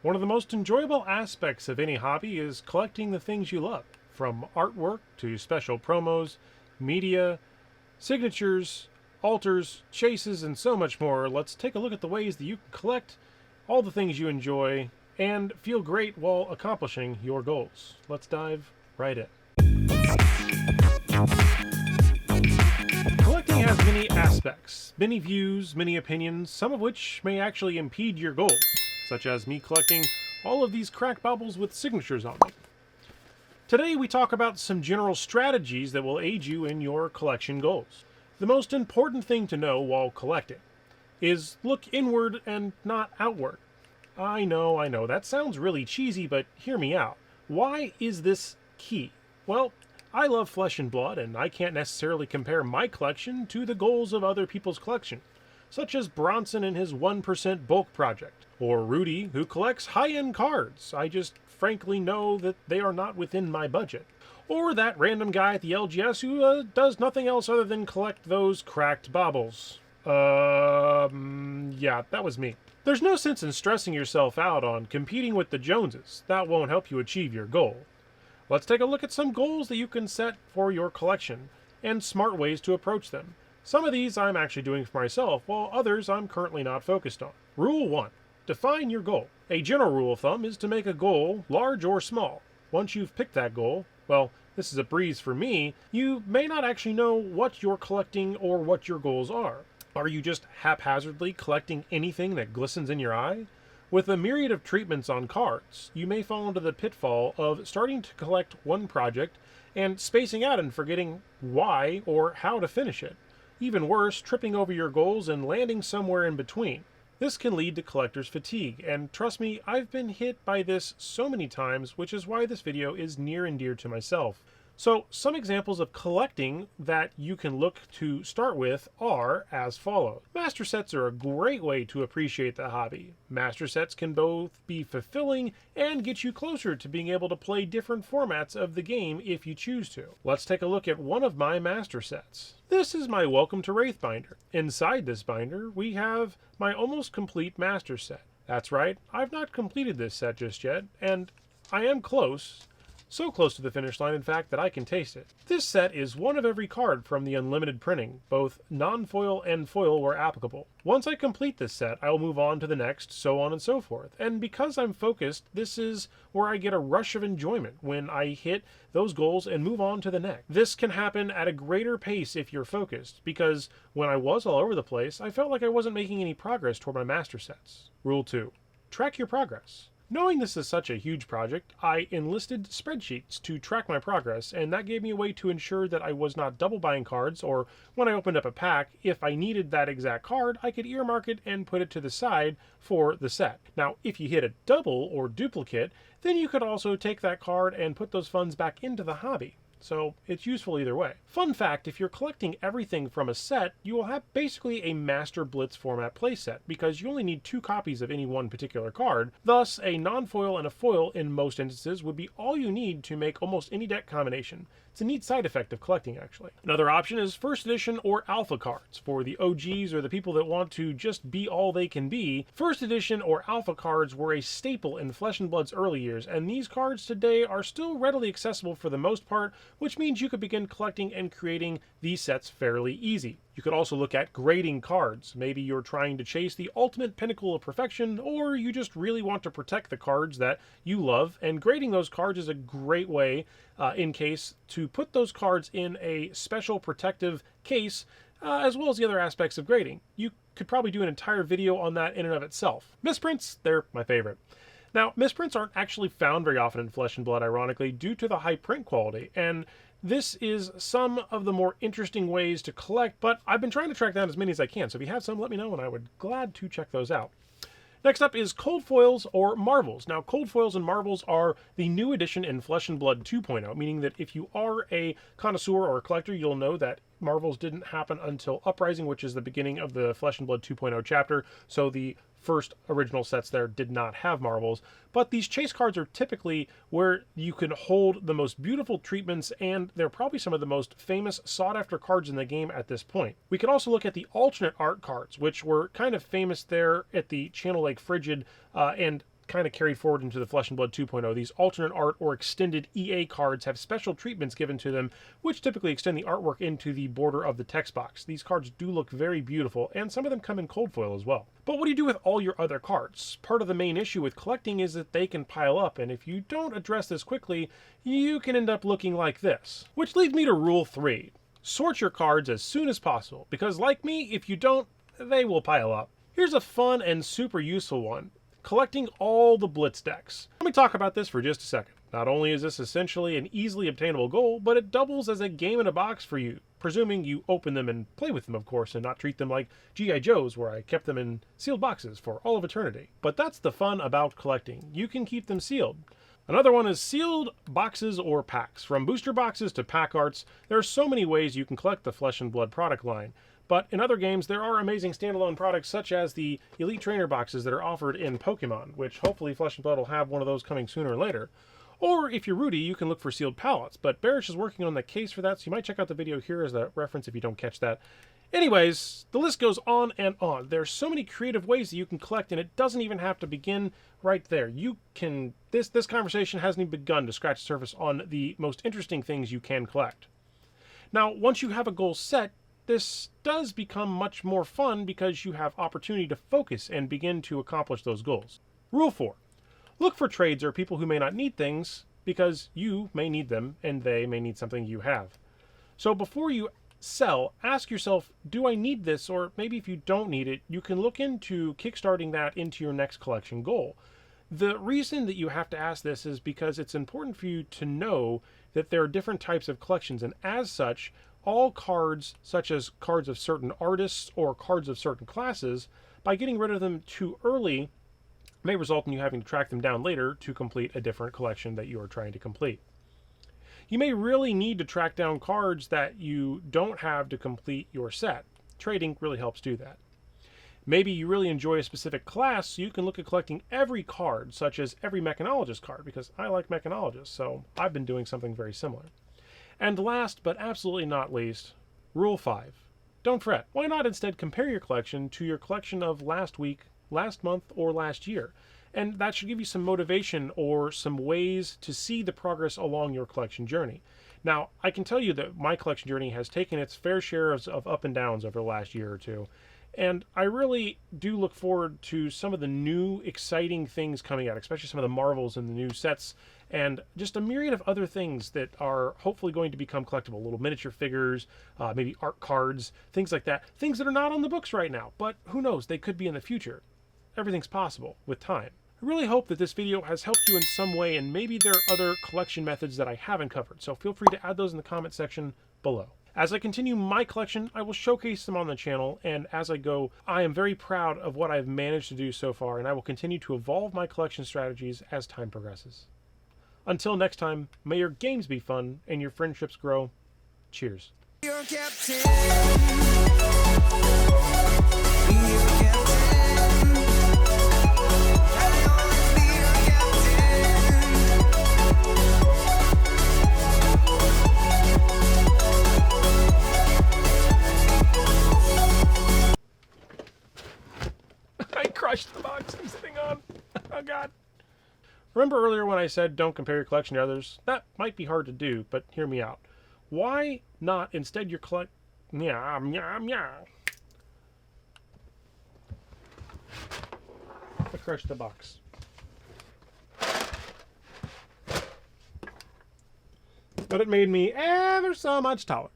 One of the most enjoyable aspects of any hobby is collecting the things you love, from artwork to special promos, media, signatures, alters, chases, and so much more. Let's take a look at the ways that you can collect all the things you enjoy and feel great while accomplishing your goals. Let's dive right in. Collecting has many aspects, many views, many opinions, some of which may actually impede your goals, such as me collecting all of these cracked baubles with signatures on them. Today we talk about some general strategies that will aid you in your collection goals. The most important thing to know while collecting is look inward and not outward. I know, that sounds really cheesy, but hear me out. Why is this key? Well, I love flesh and blood, and I can't necessarily compare my collection to the goals of other people's collection, such as Bronson and his 1% bulk project, or Rudy, who collects high-end cards. I just frankly know that they are not within my budget. Or that random guy at the LGS who does nothing else other than collect those cracked baubles. Yeah, that was me. There's no sense in stressing yourself out on competing with the Joneses. That won't help you achieve your goal. Let's take a look at some goals that you can set for your collection, and smart ways to approach them. Some of these I'm actually doing for myself, while others I'm currently not focused on. Rule 1. Define your goal. A general rule of thumb is to make a goal, large or small. Once you've picked that goal, well, this is a breeze for me, you may not actually know what you're collecting or what your goals are. Are you just haphazardly collecting anything that glistens in your eye? With a myriad of treatments on cards, you may fall into the pitfall of starting to collect one project and spacing out and forgetting why or how to finish it. Even worse, tripping over your goals and landing somewhere in between. This can lead to collector's fatigue, and trust me, I've been hit by this so many times, which is why this video is near and dear to myself. So, some examples of collecting that you can look to start with are as follows. Master sets are a great way to appreciate the hobby. Master sets can both be fulfilling and get you closer to being able to play different formats of the game if you choose to. Let's take a look at one of my master sets. This is my Welcome to Wraith binder. Inside this binder, we have my almost complete master set. That's right, I've not completed this set just yet, and I am close. So close to the finish line, in fact, that I can taste it. This set is one of every card from the unlimited printing, both non-foil and foil where applicable. Once I complete this set, I will move on to the next, so on and so forth. And because I'm focused, this is where I get a rush of enjoyment when I hit those goals and move on to the next. This can happen at a greater pace if you're focused, because when I was all over the place, I felt like I wasn't making any progress toward my master sets. Rule 2. Track your progress. Knowing this is such a huge project, I enlisted spreadsheets to track my progress, and that gave me a way to ensure that I was not double buying cards, or when I opened up a pack, if I needed that exact card, I could earmark it and put it to the side for the set. Now, if you hit a double or duplicate, then you could also take that card and put those funds back into the hobby. So it's useful either way. Fun fact, if you're collecting everything from a set, you will have basically a Master Blitz format playset, because you only need 2 copies of any one particular card. Thus, a non-foil and a foil in most instances would be all you need to make almost any deck combination. It's a neat side effect of collecting, actually. Another option is first edition or alpha cards. For the OGs or the people that want to just be all they can be, first edition or alpha cards were a staple in Flesh and Blood's early years, and these cards today are still readily accessible for the most part, which means you could begin collecting and creating these sets fairly easy. You could also look at grading cards. Maybe you're trying to chase the ultimate pinnacle of perfection, or you just really want to protect the cards that you love, and grading those cards is a great way, in case, to put those cards in a special protective case, as well as the other aspects of grading. You could probably do an entire video on that in and of itself. Misprints, they're my favorite. Now, misprints aren't actually found very often in Flesh and Blood, ironically, due to the high print quality, and this is some of the more interesting ways to collect, but I've been trying to track down as many as I can, so if you have some, let me know, and I would glad to check those out. Next up is cold foils or marvels. Now, cold foils and marvels are the new addition in Flesh and Blood 2.0, meaning that if you are a connoisseur or a collector, you'll know that marvels didn't happen until Uprising, which is the beginning of the Flesh and Blood 2.0 chapter, so the first original sets there did not have marvels. But these chase cards are typically where you can hold the most beautiful treatments, and they're probably some of the most famous sought-after cards in the game at this point. We could also look at the alternate art cards, which were kind of famous there at the Channel Lake Frigid, and kind of carried forward into the Flesh and Blood 2.0. These alternate art or extended EA cards have special treatments given to them, which typically extend the artwork into the border of the text box. These cards do look very beautiful, and some of them come in cold foil as well. But what do you do with all your other cards? Part of the main issue with collecting is that they can pile up, and if you don't address this quickly, you can end up looking like this. Which leads me to rule 3. Sort your cards as soon as possible, because like me, if you don't, they will pile up. Here's a fun and super useful one. Collecting all the Blitz decks. Let me talk about this for just a second. Not only is this essentially an easily obtainable goal, but it doubles as a game in a box for you, presuming you open them and play with them, of course, and not treat them like G.I. Joes, where I kept them in sealed boxes for all of eternity. But that's the fun about collecting. You can keep them sealed. Another one is sealed boxes or packs. From booster boxes to pack arts, there are so many ways you can collect the Flesh and Blood product line. But in other games, there are amazing standalone products such as the Elite Trainer boxes that are offered in Pokemon, which hopefully Flesh and Blood will have one of those coming sooner or later. Or if you're Rudy, you can look for sealed pallets, but Barish is working on the case for that, so you might check out the video here as a reference if you don't catch that. Anyways, the list goes on and on. There's so many creative ways that you can collect, and it doesn't even have to begin right there. You can... This conversation hasn't even begun to scratch the surface on the most interesting things you can collect. Now, once you have a goal set, this does become much more fun because you have opportunity to focus and begin to accomplish those goals. Rule 4. Look for trades or people who may not need things because you may need them and they may need something you have. So before you sell, ask yourself, do I need this? Or maybe if you don't need it, you can look into kickstarting that into your next collection goal. The reason that you have to ask this is because it's important for you to know that there are different types of collections, and as such, all cards, such as cards of certain artists or cards of certain classes, by getting rid of them too early, may result in you having to track them down later to complete a different collection that you are trying to complete. You may really need to track down cards that you don't have to complete your set. Trading really helps do that. Maybe you really enjoy a specific class, so you can look at collecting every card, such as every mechanologist card, because I like mechanologists, so I've been doing something very similar. And last, but absolutely not least, Rule 5. Don't fret. Why not instead compare your collection to your collection of last week, last month, or last year? And that should give you some motivation or some ways to see the progress along your collection journey. Now, I can tell you that my collection journey has taken its fair share of up and downs over the last year or two. And I really do look forward to some of the new exciting things coming out, especially some of the Marvels and the new sets, and just a myriad of other things that are hopefully going to become collectible. Little miniature figures, maybe art cards, things like that. Things that are not on the books right now, but who knows, they could be in the future. Everything's possible with time. I really hope that this video has helped you in some way, and maybe there are other collection methods that I haven't covered, so feel free to add those in the comment section below. As I continue my collection, I will showcase them on the channel, and as I go, I am very proud of what I've managed to do so far, and I will continue to evolve my collection strategies as time progresses. Until next time, may your games be fun and your friendships grow. Cheers. Crushed the box I'm sitting on. Oh god. Remember earlier when I said don't compare your collection to others? That might be hard to do, but hear me out. Why not instead your collect... Meow, meow, meow. I crushed the box. But it made me ever so much taller.